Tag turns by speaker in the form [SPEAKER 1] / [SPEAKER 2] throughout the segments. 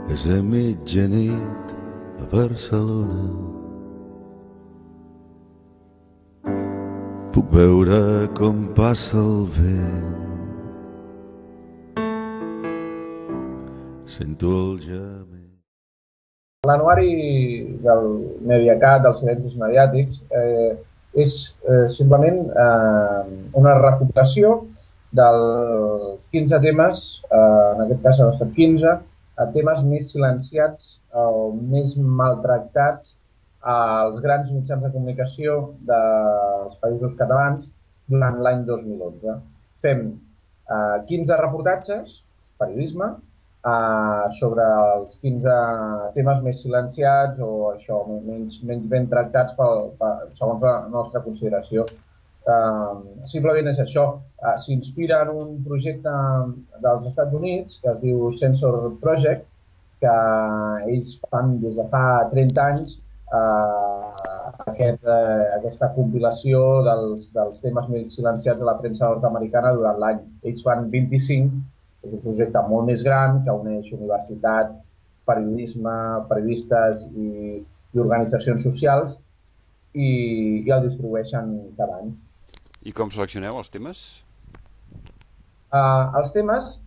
[SPEAKER 1] És a mitjanit a Barcelona. Puc veure com passa el vent. Sento el gemec.
[SPEAKER 2] L'anuari del Mediacat, dels silencis mediàtics, és simplement una recopilació dels 15 temes, en aquest cas han estat 15, temes més silenciats o més maltractats als grans mitjans de comunicació dels països catalans durant l'any 2011. Fem 15 reportatges, periodisme, sobre els 15 temes més silenciats o això, menys ben tractats segons la nostra consideració. Simplement és això. S'inspira en un projecte dels Estats Units que es diu Censor Project, que ells fan des de fa 30 anys aquesta compilació dels temes més silenciats de la premsa nord-americana durant l'any. Ells fan 25. És un projecte molt més gran que uneix universitat, periodisme, periodistes i organitzacions socials i el distribueixen cada any.
[SPEAKER 3] I com seleccioneu els temes?
[SPEAKER 2] Els temes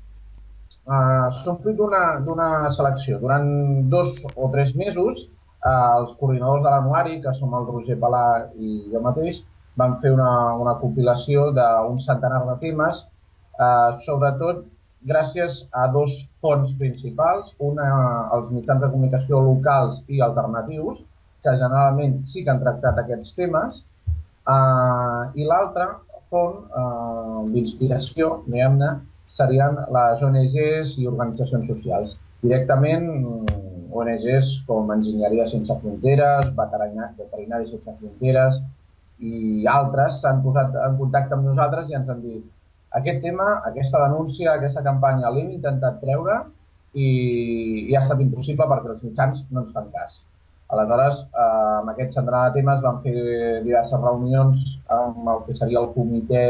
[SPEAKER 2] són fruit d'una selecció. Durant 2 o 3 mesos, els coordinadors de l'anuari, que som el Roger Palà i jo mateix, van fer una compilació d'un centenar de temes, sobretot gràcies a 2 fonts principals, una als mitjans de comunicació locals i alternatius, que generalment sí que han tractat aquests temes, i l'altra font d'inspiració, diguem-ne, serien les ONGs i organitzacions socials. Directament, ONGs com Enginyeria Sense Fronteres, Veterinari Sense Fronteres i altres s'han posat en contacte amb nosaltres i ens han dit: aquest tema, aquesta denúncia, aquesta campanya l'hem intentat treure i ha estat impossible perquè els mitjans no ens fan cas. Aleshores, amb aquest centenar de temes vam fer diverses reunions amb el que seria el comitè,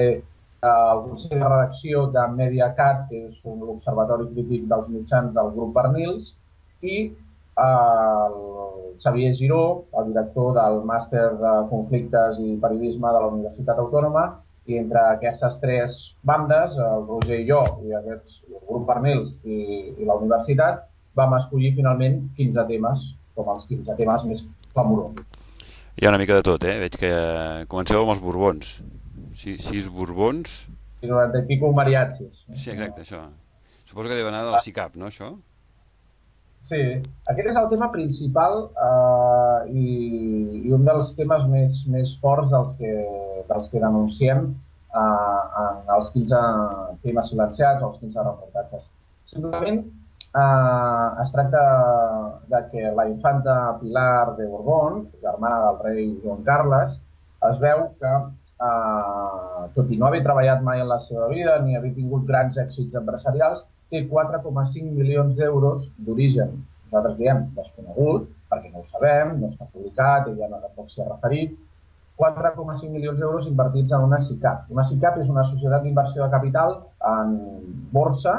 [SPEAKER 2] el Consell de Redacció de Mediacat, que és l'observatori crític dels mitjans del grup Bernils, i el Xavier Giró, el director del màster de conflictes i periodisme de la Universitat Autònoma, i entre aquestes 3 bandes, el Roger i jo, i el grup Bernils i la universitat, vam escollir finalment 15 temes, com els 15 temes més clamorosos.
[SPEAKER 3] Hi ha una mica de tot, Veig que comenceu amb els Borbons. 6 Borbons...
[SPEAKER 2] I 90 i pico mariachis.
[SPEAKER 3] Sí, exacte, això. Suposo que deu anar de la SICAP, no, això?
[SPEAKER 2] Sí, aquest és el tema principal i un dels temes més forts dels que denunciem en els 15 temes silenciats o els 15 reportatges. Simplement es tracta de que la infanta Pilar de Borbón, germana del rei Joan Carles, es veu que, tot i no haver treballat mai en la seva vida ni haver tingut grans èxits empresarials, té 4,5 milions d'euros d'origen, nosaltres diem desconegut, perquè no ho sabem, no està publicat, ella no tampoc s'hi ha referit, 4,5 milions d'euros invertits en una SICAP. Una SICAP és una societat d'inversió de capital en borsa,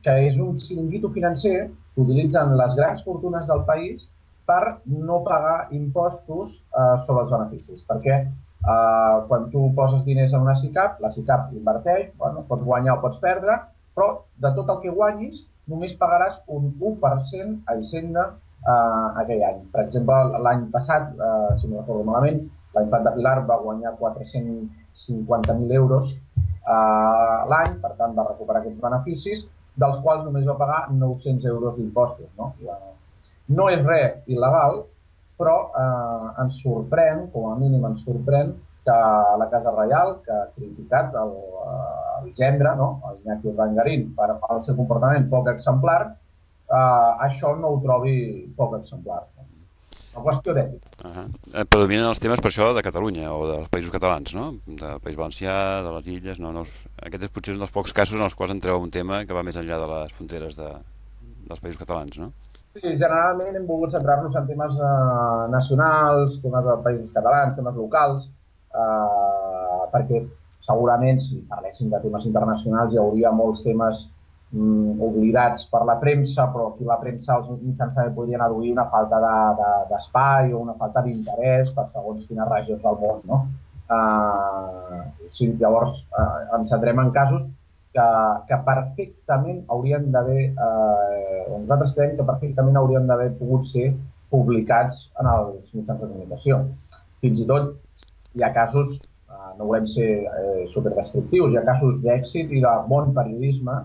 [SPEAKER 2] que és un xiringuito financer que utilitzen les grans fortunes del país per no pagar impostos sobre els beneficis, perquè quan tu poses diners en una SICAP, la SICAP inverteix, pots guanyar o pots perdre, però de tot el que guanyis només pagaràs un 1% a Hisenda aquell any. Per exemple, l'any passat, si no recordo malament, la infanta Pilar va guanyar 450.000 euros l'any, per tant va recuperar aquests beneficis, dels quals només va pagar 900 euros d'impostos. No és res il·legal, però ens sorprèn, com a mínim ens sorprèn, que la Casa Reial, que ha criticat el gendre, el Iñaki Urdangarín, per el seu comportament poc exemplar, això no ho trobi poc exemplar. Una qüestió d'ètica.
[SPEAKER 3] Predominen els temes per això de Catalunya o dels països catalans, no? Del País Valencià, de les Illes... Aquest és potser un dels pocs casos en els quals entreu un tema que va més enllà de les fronteres dels països catalans, no?
[SPEAKER 2] Sí, generalment hem volgut centrar-nos en temes nacionals, temes de països catalans, temes locals, perquè segurament si parléssim de temes internacionals hi hauria molts temes oblidats per la premsa, però aquí la premsa, els mitjans també podrien aduir una falta d'espai o una falta d'interès per segons quines regions del món, no? Sí, llavors ens centrem en casos que perfectament haurien d'haver, nosaltres creiem que perfectament haurien d'haver pogut ser publicats en els mitjans de comunicació. Fins i tot hi ha casos, no volem ser superdescriptius, hi ha casos d'èxit i de bon periodisme,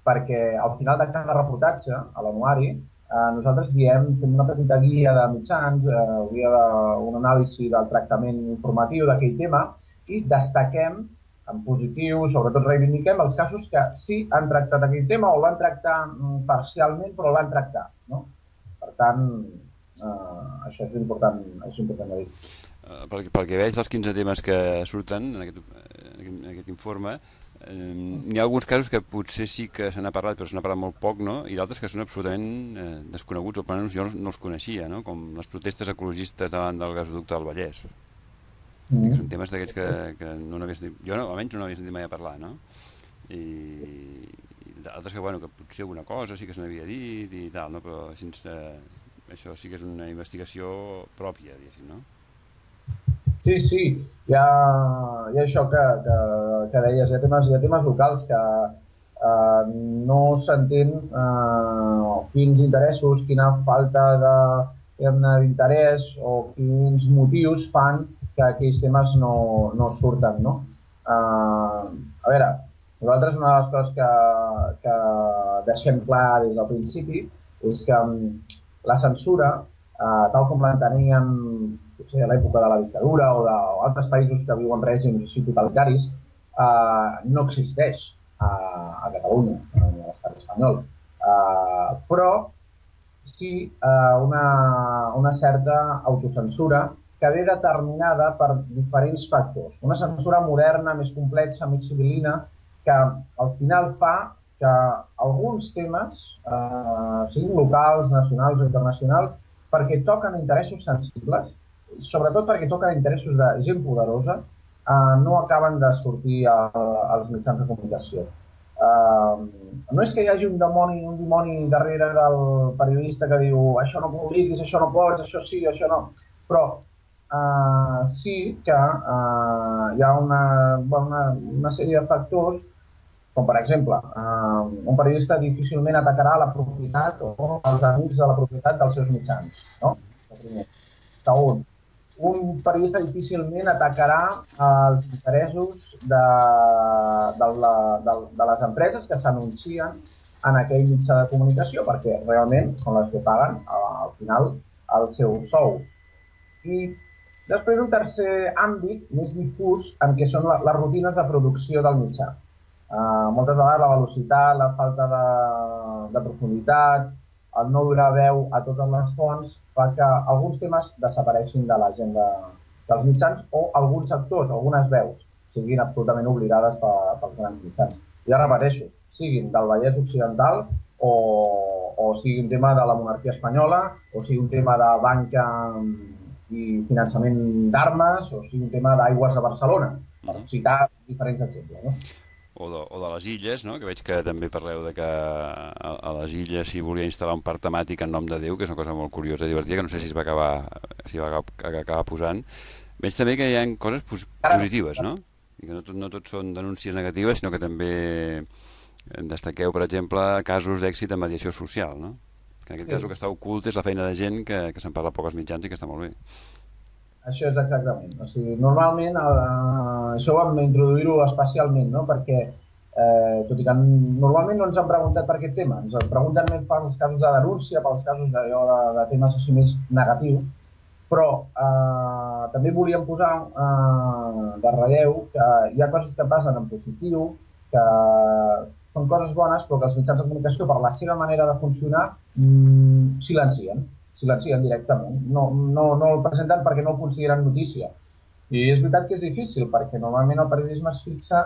[SPEAKER 2] perquè al final de cada reportatge, a l'anuari, nosaltres fem una petita guia de mitjans, una anàlisi del tractament informatiu d'aquell tema i destaquem en positiu, sobretot reivindiquem els casos que sí han tractat aquell tema o el van tractar parcialment, però el van tractar, no? Per tant, això és important de dir.
[SPEAKER 3] Pel que veig dels 15 temes que surten en aquest informe, n'hi ha alguns casos que potser sí que se n'ha parlat, però se n'ha parlat molt poc, no? I d'altres que són absolutament desconeguts, o almenys jo no els coneixia, no? Com les protestes ecologistes davant del gasoducte del Vallès. Que són temes d'aquells que no n'havia sentit, jo almenys no n'havia sentit mai a parlar, no? I d'altres que, bueno, que potser alguna cosa sí que se n'havia dit i tal, no? Però això sí que és una investigació pròpia, diguéssim, no?
[SPEAKER 2] Sí, hi ha això que deies, hi ha temes locals que no s'entén quins interessos, quina falta d'interès o quins motius fan que aquells temes no surten, no? A veure, nosaltres una de les coses que deixem clar des del principi és que la censura, tal com l'enteníem potser a l'època de la dictadura o d'altres països que viuen règims així totalitaris, no existeix a Catalunya, a l'estat espanyol. Però sí una certa autocensura que ve determinada per diferents factors. Una censura moderna, més complexa, més civilina, que al final fa que alguns temes, siguin locals, nacionals o internacionals, perquè toquen interessos sensibles, sobretot perquè toquen interessos de gent poderosa, no acaben de sortir als mitjans de comunicació. No és que hi hagi un dimoni darrere del periodista que diu això no publiquis, això no pots, això sí, això no, però sí que hi ha una sèrie de factors, com per exemple, un periodista difícilment atacarà la propietat o els amics de la propietat dels seus mitjans, no? Segon, un periodista difícilment atacarà els interessos de les empreses que s'anuncien en aquell mitjà de comunicació, perquè realment són les que paguen, al final, el seu sou. I després un tercer àmbit més difús en què són les rutines de producció del mitjà. Moltes vegades la velocitat, la falta de profunditat, el no donar veu a totes les fonts fa que alguns temes desapareixin de l'agenda dels mitjans o alguns sectors, algunes veus, siguin absolutament oblidades pels grans mitjans. Ja repeteixo, siguin del Vallès Occidental o sigui un tema de la monarquia espanyola o sigui un tema de banca i finançament d'armes o sigui un tema d'aigües de Barcelona, per citar diferents exemples, no?
[SPEAKER 3] O de les illes, no? Que veig que també parleu de que a les illes s'hi volia instal·lar un parc temàtic en nom de Déu, que és una cosa molt curiosa i divertida, que no sé si va acabar posant. Veig també que hi ha coses positives, no? I que no tot són denúncies negatives, sinó que també destaqueu, per exemple, casos d'èxit en mediació social, no? Que en aquest cas el que està ocult és la feina de gent que se'n parla a pocs mitjans i que està molt bé.
[SPEAKER 2] Això és exactament. O sigui, normalment, això ho hem d'introduir-ho especialment, no? Perquè, tot i que normalment no ens han preguntat per aquest tema, ens pregunten més pels casos de denúncia, pels casos de temes així més negatius, però també volíem posar de relleu que hi ha coses que passen en positiu, que són coses bones, però que els mitjans de comunicació, per la seva manera de funcionar, silencien directament. No el presenten perquè no ho consideren notícia. I és veritat que és difícil, perquè normalment el periodisme es fixa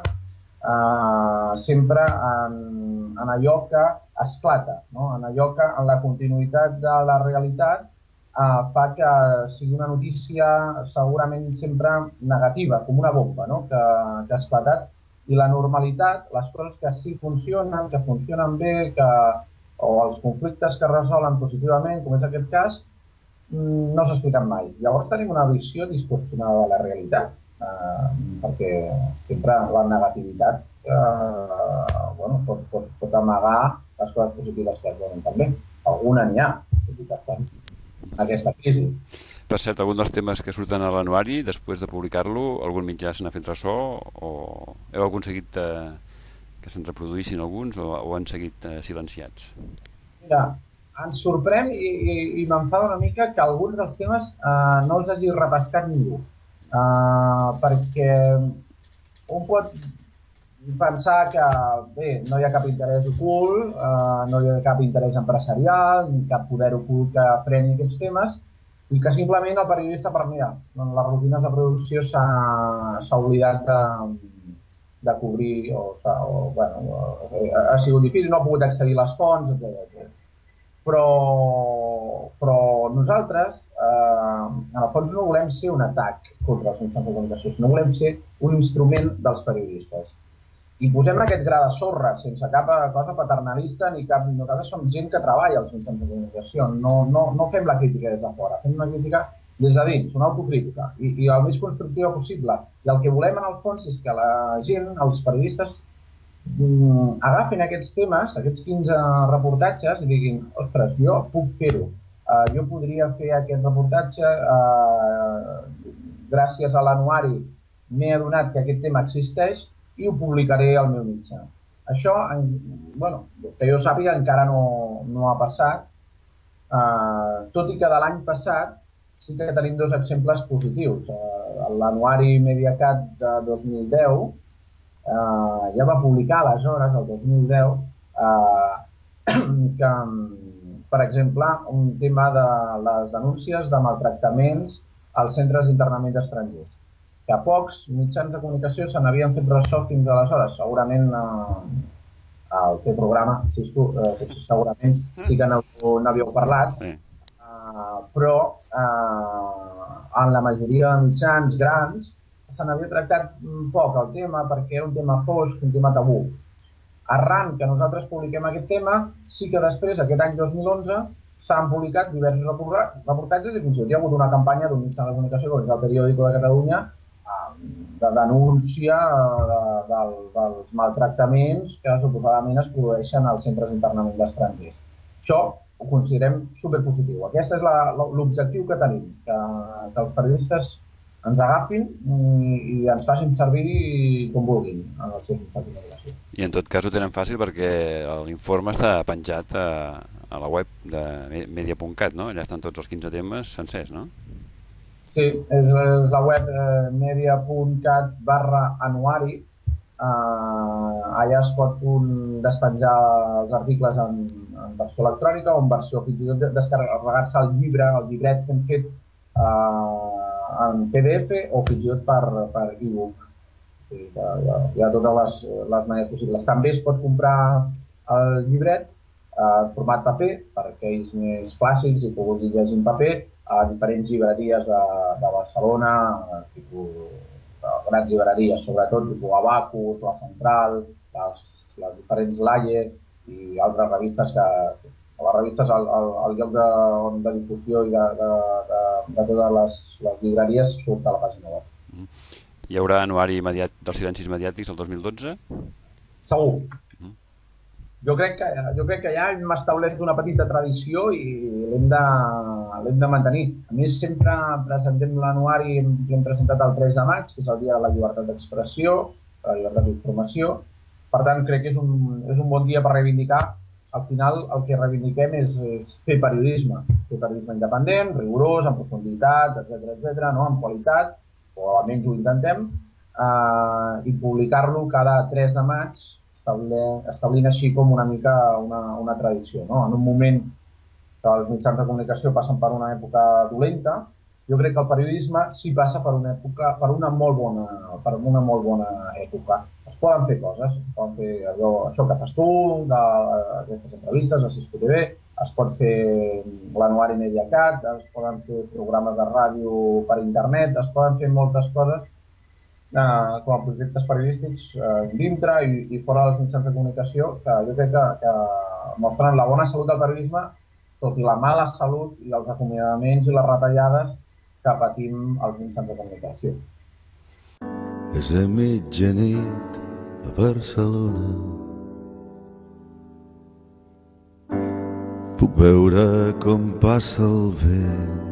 [SPEAKER 2] sempre en allò que esclata, no? En allò que en la continuïtat de la realitat fa que sigui una notícia segurament sempre negativa, com una bomba, no? Que ha esclatat i la normalitat, les coses que sí que funcionen bé, o els conflictes que resolen positivament, com és aquest cas, no s'expliquen mai. Llavors tenim una visió distorsionada de la realitat, perquè sempre la negativitat pot amagar les coses positives que es donen també. Alguna n'hi ha, tot i que estem en aquesta crisi.
[SPEAKER 3] Per cert, algun dels temes que surten a l'anuari, després de publicar-lo, algun mitjà se n'ha fet ressò o heu aconseguit que se'n reproduïssin alguns o han seguit silenciats?
[SPEAKER 2] Mira, ens sorprèn i m'enfada una mica que alguns dels temes no els hagi repescat ningú. Perquè un pot pensar que bé, no hi ha cap interès ocult, no hi ha cap interès empresarial, ni cap poder ocult que freni aquests temes, i que simplement el periodista, per mirar, en les rutines de producció s'ha oblidat de cobrir, ha sigut difícil, no ha pogut accedir a les fonts, etc. Però nosaltres, en el fons, no volem ser un atac contra els mitjans de comunicació, sinó volem ser un instrument dels periodistes. I posem aquest gra de sorra, sense cap cosa paternalista, nosaltres som gent que treballa als mitjans de comunicació, no fem la crítica des de fora, fem una crítica des de dins, una autocrítica, i el més constructiva possible. I el que volem, en el fons, és que la gent, els periodistes, agafin aquests temes, aquests 15 reportatges, i diguin, ostres, jo puc fer-ho. Jo podria fer aquest reportatge, gràcies a l'anuari m'he adonat que aquest tema existeix i ho publicaré al meu mitjà. Això, que jo sàpiga, encara no ha passat, tot i que de l'any passat sí que tenim dos exemples positius. L'anuari Mediacat de 2010 ja va publicar aleshores, el 2010, que, per exemple, un tema de les denúncies de maltractaments als centres d'internament d'estrangers, que pocs mitjans de comunicació se n'havien fet ressò fins aleshores. Segurament el teu programa, segurament sí que n'havíeu parlat, però en la majoria de mitjans grans se n'havia tractat poc el tema perquè era un tema fosc, un tema tabú. Arran que nosaltres publiquem aquest tema, sí que després, aquest any 2011, s'han publicat diversos reportatges i fins i tot hi ha hagut una campanya d'un mitjà de comunicació, com és el Periódico de Catalunya, de denúncia dels maltractaments que suposadament es produeixen als centres d'internament d'estrangers. Això ho considerem superpositiu. Aquest és l'objectiu que tenim, que els periodistes ens agafin i ens facin servir com vulguin en els seus mitjans de comunicació.
[SPEAKER 3] I en tot cas ho tenen fàcil perquè l'informe està penjat a la web de media.cat, no? Allà estan tots els 15 temes sencers, no?
[SPEAKER 2] Sí, és la web media.cat/anuari. Allà es pot despenjar els articles en versió electrònica o en versió fins i tot descarregar-se el llibret que hem fet en PDF o fins i tot per e-book. O sigui que hi ha totes les maneres possibles. També es pot comprar el llibret en format paper per aquells més clàssics i que vulguin llegir en paper a diferents llibreries de Barcelona, grans llibreries, sobretot tipus Abacus, La Central, les diferents Laie i altres revistes que les revistes al lloc de difusió i de totes les llibreries surt a la pàgina web.
[SPEAKER 3] Hi haurà anuari dels silencis mediàtics el 2012?
[SPEAKER 2] Segur. Jo crec que ja hem establert una petita tradició i l'hem de mantenir. A més, sempre presentem l'anuari, l'hem presentat el 3 de maig, que és el dia de la llibertat d'expressió, de la llibertat d'informació. Per tant, crec que és un bon dia per reivindicar. Al final, el que reivindiquem és fer periodisme independent, rigorós, en profunditat, etc., amb qualitat, o almenys ho intentem, i publicar-lo cada 3 de maig, establint així com una mica una tradició. En un moment que els mitjans de comunicació passen per una època dolenta, jo crec que el periodisme sí passa per una molt bona època. Es poden fer coses, es poden fer això que fas tu, d'aquestes entrevistes a Cisco TV, es pot fer l'anuari Mediacat, es poden fer programes de ràdio per internet, es poden fer moltes coses com a projectes periodístics dintre i fora dels mitjans de comunicació, que jo crec que mostren la bona salut del periodisme, tot i la mala salut i els acomiadaments i les retallades que patim els mitjans de comunicació.
[SPEAKER 1] És a mitjanit a Barcelona. Puc veure com passa el vent